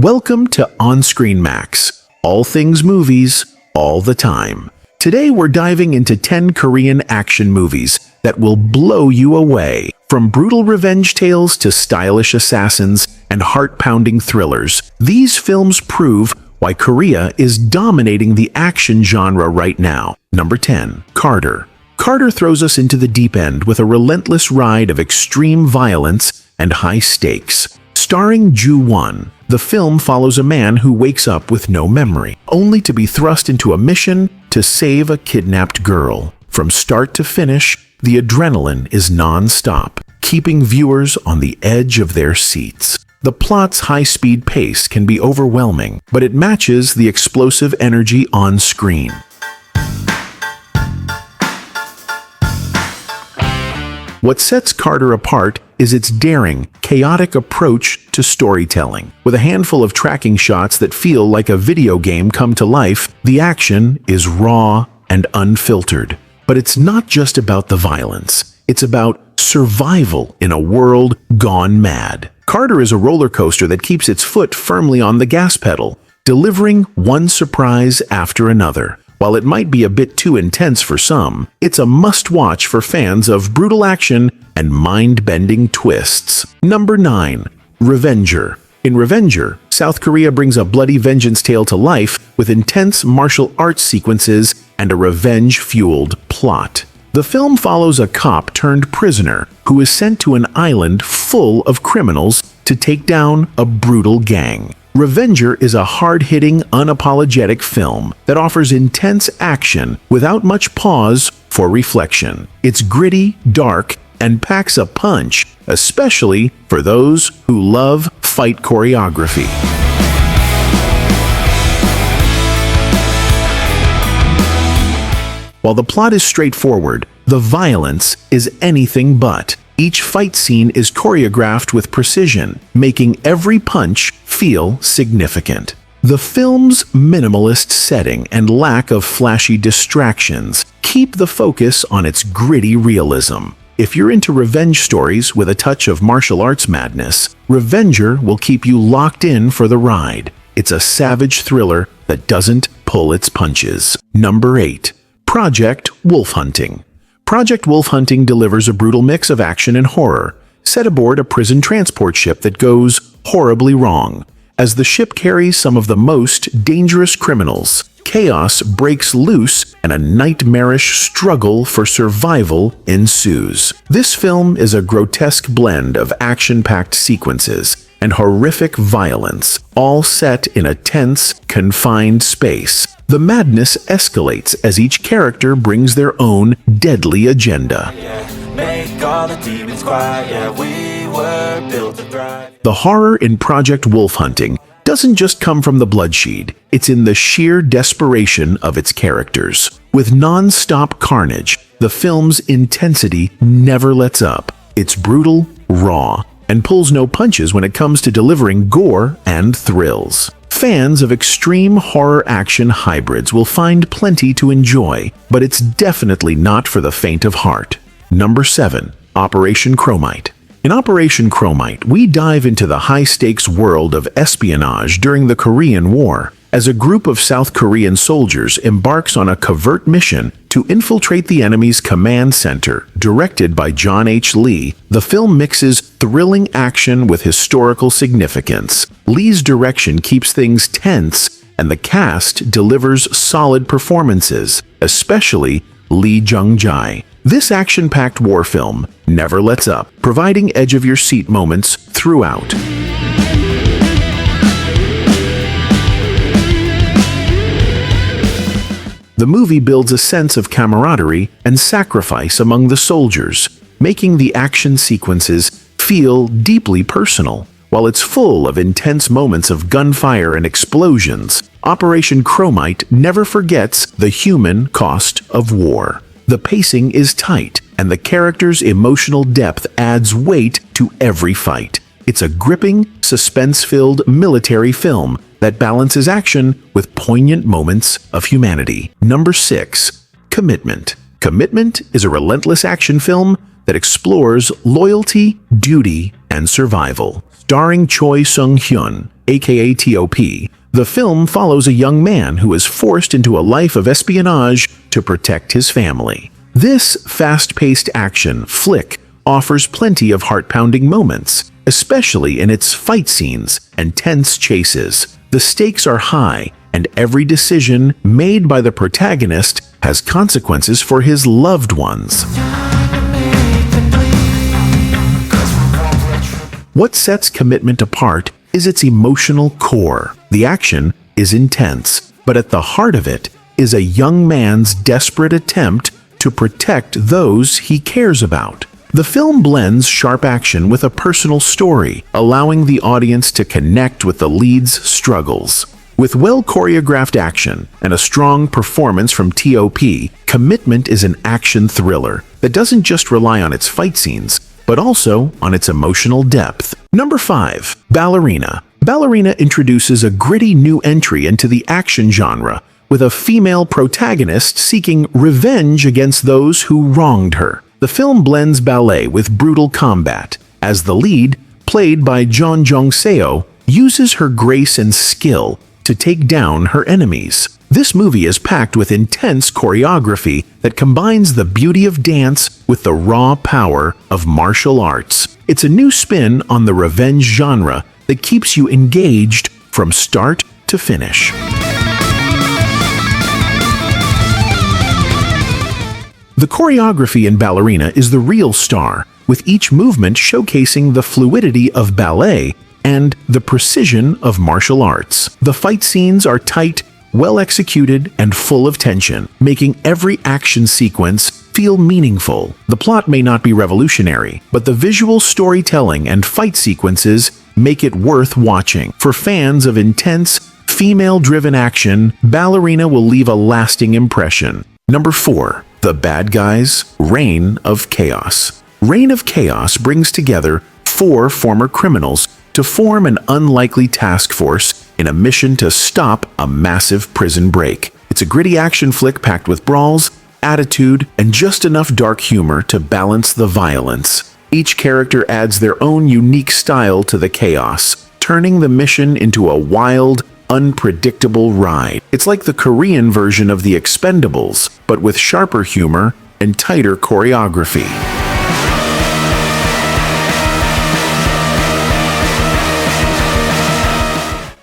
Welcome to OnScreenMAX, all things movies, all the time. Today we're diving into 10 Korean action movies that will blow you away. From brutal revenge tales to stylish assassins and heart-pounding thrillers, these films prove why Korea is dominating the action genre right now. Number 10. Carter. Carter throws us into the deep end with a relentless ride of extreme violence and high stakes. Starring Ju-won, the film follows a man who wakes up with no memory, only to be thrust into a mission to save a kidnapped girl. From start to finish, the adrenaline is non-stop, keeping viewers on the edge of their seats. The plot's high-speed pace can be overwhelming, but it matches the explosive energy on screen. What sets Carter apart is its daring, chaotic approach to storytelling. With a handful of tracking shots that feel like a video game come to life, the action is raw and unfiltered. But it's not just about the violence. It's about survival in a world gone mad. Carter is a roller coaster that keeps its foot firmly on the gas pedal, delivering one surprise after another. While it might be a bit too intense for some, it's a must-watch for fans of brutal action and mind-bending twists. Number 9. Revenger. In Revenger, South Korea brings a bloody vengeance tale to life with intense martial arts sequences and a revenge-fueled plot. The film follows a cop turned prisoner who is sent to an island full of criminals to take down a brutal gang. Revenger is a hard-hitting, unapologetic film that offers intense action without much pause for reflection. It's gritty, dark, and packs a punch, especially for those who love fight choreography. While the plot is straightforward, the violence is anything but. Each fight scene is choreographed with precision, making every punch feel significant. The film's minimalist setting and lack of flashy distractions keep the focus on its gritty realism. If you're into revenge stories with a touch of martial arts madness, Revenger will keep you locked in for the ride. It's a savage thriller that doesn't pull its punches. Number 8. Project Wolf Hunting. Project Wolf Hunting delivers a brutal mix of action and horror, set aboard a prison transport ship that goes horribly wrong. As the ship carries some of the most dangerous criminals, chaos breaks loose and a nightmarish struggle for survival ensues. This film is a grotesque blend of action-packed sequences and horrific violence, all set in a tense, confined space. The madness escalates as each character brings their own deadly agenda. The horror in Project Wolf Hunting doesn't just come from the bloodshed, it's in the sheer desperation of its characters. With non-stop carnage, the film's intensity never lets up. It's brutal, raw, and pulls no punches when it comes to delivering gore and thrills. Fans of extreme horror action hybrids will find plenty to enjoy, but it's definitely not for the faint of heart. Number 7. Operation Chromite. In Operation Chromite, we dive into the high-stakes world of espionage during the Korean War, as a group of South Korean soldiers embarks on a covert mission to infiltrate the enemy's command center. Directed by John H. Lee, the film mixes thrilling action with historical significance. Lee's direction keeps things tense, and the cast delivers solid performances, especially Lee Jung-jae. This action-packed war film never lets up, providing edge-of-your-seat moments throughout. The movie builds a sense of camaraderie and sacrifice among the soldiers, making the action sequences feel deeply personal. While it's full of intense moments of gunfire and explosions, Operation Chromite never forgets the human cost of war. The pacing is tight, and the characters' emotional depth adds weight to every fight. It's a gripping, suspense-filled military film that balances action with poignant moments of humanity. Number 6. Commitment. Commitment is a relentless action film that explores loyalty, duty, and survival. Starring Choi Sung-hyun, aka TOP, the film follows a young man who is forced into a life of espionage to protect his family. This fast-paced action flick offers plenty of heart-pounding moments, especially in its fight scenes and tense chases. The stakes are high, and every decision made by the protagonist has consequences for his loved ones. What sets Commitment apart is its emotional core. The action is intense, but at the heart of it is a young man's desperate attempt to protect those he cares about. The film blends sharp action with a personal story, allowing the audience to connect with the lead's struggles. With well-choreographed action and a strong performance from TOP, Commitment is an action thriller that doesn't just rely on its fight scenes, but also on its emotional depth. Number 5. Ballerina. Ballerina introduces a gritty new entry into the action genre, with a female protagonist seeking revenge against those who wronged her. The film blends ballet with brutal combat, as the lead, played by Jeon Jong-seo, uses her grace and skill to take down her enemies. This movie is packed with intense choreography that combines the beauty of dance with the raw power of martial arts. It's a new spin on the revenge genre that keeps you engaged from start to finish. The choreography in Ballerina is the real star, with each movement showcasing the fluidity of ballet and the precision of martial arts. The fight scenes are tight, well-executed, and full of tension, making every action sequence feel meaningful. The plot may not be revolutionary, but the visual storytelling and fight sequences make it worth watching. For fans of intense, female-driven action, Ballerina will leave a lasting impression. Number 4. The Bad Guys, Reign of Chaos. Reign of Chaos brings together 4 former criminals to form an unlikely task force in a mission to stop a massive prison break. It's a gritty action flick packed with brawls, attitude, and just enough dark humor to balance the violence. Each character adds their own unique style to the chaos, turning the mission into a wild, unpredictable ride. It's like the Korean version of The Expendables, but with sharper humor and tighter choreography.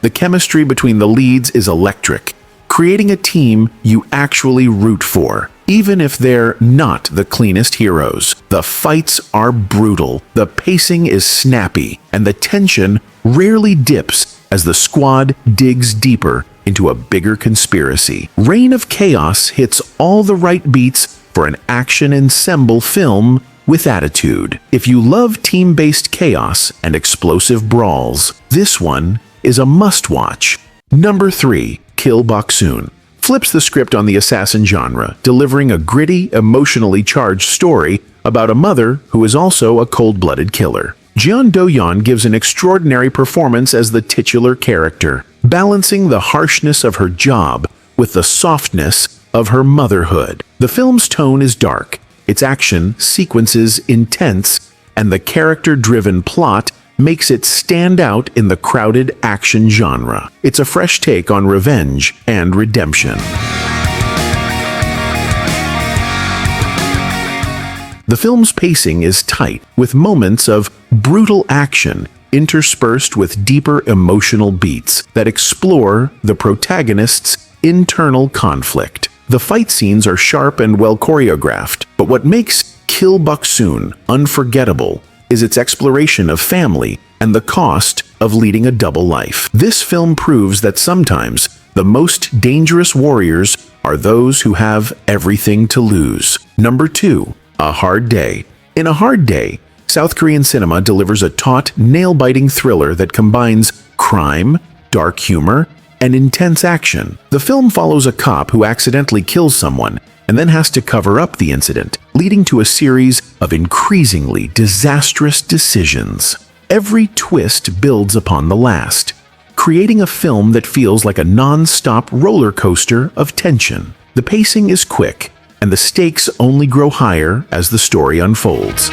The chemistry between the leads is electric, creating a team you actually root for, even if they're not the cleanest heroes. The fights are brutal, the pacing is snappy, and the tension rarely dips as the squad digs deeper into a bigger conspiracy. Reign of Chaos hits all the right beats for an action ensemble film with attitude. If you love team-based chaos and explosive brawls, this one is a must-watch. Number 3. Kill Boksoon flips the script on the assassin genre, delivering a gritty, emotionally charged story about a mother who is also a cold-blooded killer. Jeon Do-yeon gives an extraordinary performance as the titular character, balancing the harshness of her job with the softness of her motherhood. The film's tone is dark, its action sequences intense, and the character-driven plot makes it stand out in the crowded action genre. It's a fresh take on revenge and redemption. The film's pacing is tight, with moments of brutal action interspersed with deeper emotional beats that explore the protagonist's internal conflict. The fight scenes are sharp and well choreographed, but what makes Kill Boksoon unforgettable is its exploration of family and the cost of leading a double life. This film proves that sometimes the most dangerous warriors are those who have everything to lose. Number 2. A Hard Day. In A Hard Day, South Korean cinema delivers a taut, nail-biting thriller that combines crime, dark humor, and intense action. The film follows a cop who accidentally kills someone and then has to cover up the incident, leading to a series of increasingly disastrous decisions. Every twist builds upon the last, creating a film that feels like a non-stop roller coaster of tension. The pacing is quick, and the stakes only grow higher as the story unfolds.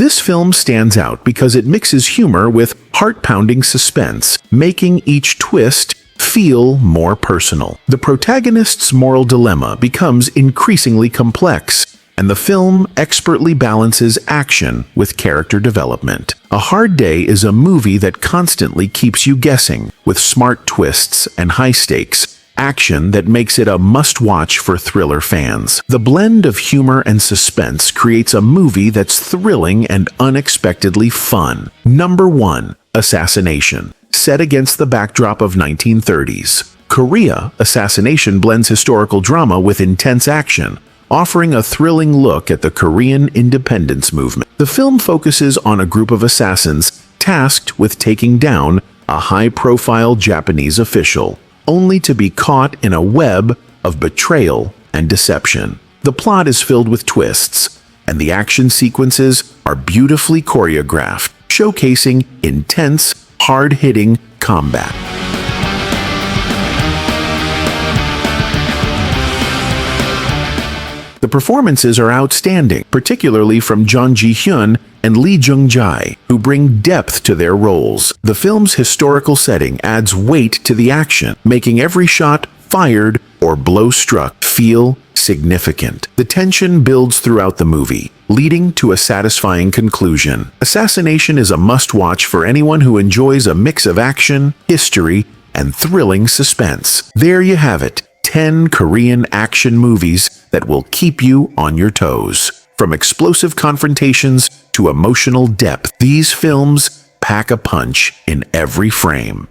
This film stands out because it mixes humor with heart-pounding suspense, making each twist feel more personal. The protagonist's moral dilemma becomes increasingly complex, and the film expertly balances action with character development. A Hard Day is a movie that constantly keeps you guessing, with smart twists and high-stakes action that makes it a must-watch for thriller fans. The blend of humor and suspense creates a movie that's thrilling and unexpectedly fun. Number 1. Assassination. Set against the backdrop of 1930s Korea, Assassination blends historical drama with intense action, offering a thrilling look at the Korean independence movement. The film focuses on a group of assassins tasked with taking down a high-profile Japanese official, only to be caught in a web of betrayal and deception. The plot is filled with twists, and the action sequences are beautifully choreographed, showcasing intense, hard-hitting combat. The performances are outstanding, particularly from Jung Ji-hyun and Lee Jung-jae, who bring depth to their roles. The film's historical setting adds weight to the action, making every shot fired or blow struck feel significant. The tension builds throughout the movie, leading to a satisfying conclusion. Assassination is a must-watch for anyone who enjoys a mix of action, history, and thrilling suspense. There you have it, 10 Korean action movies that will keep you on your toes. From explosive confrontations to emotional depth, these films pack a punch in every frame.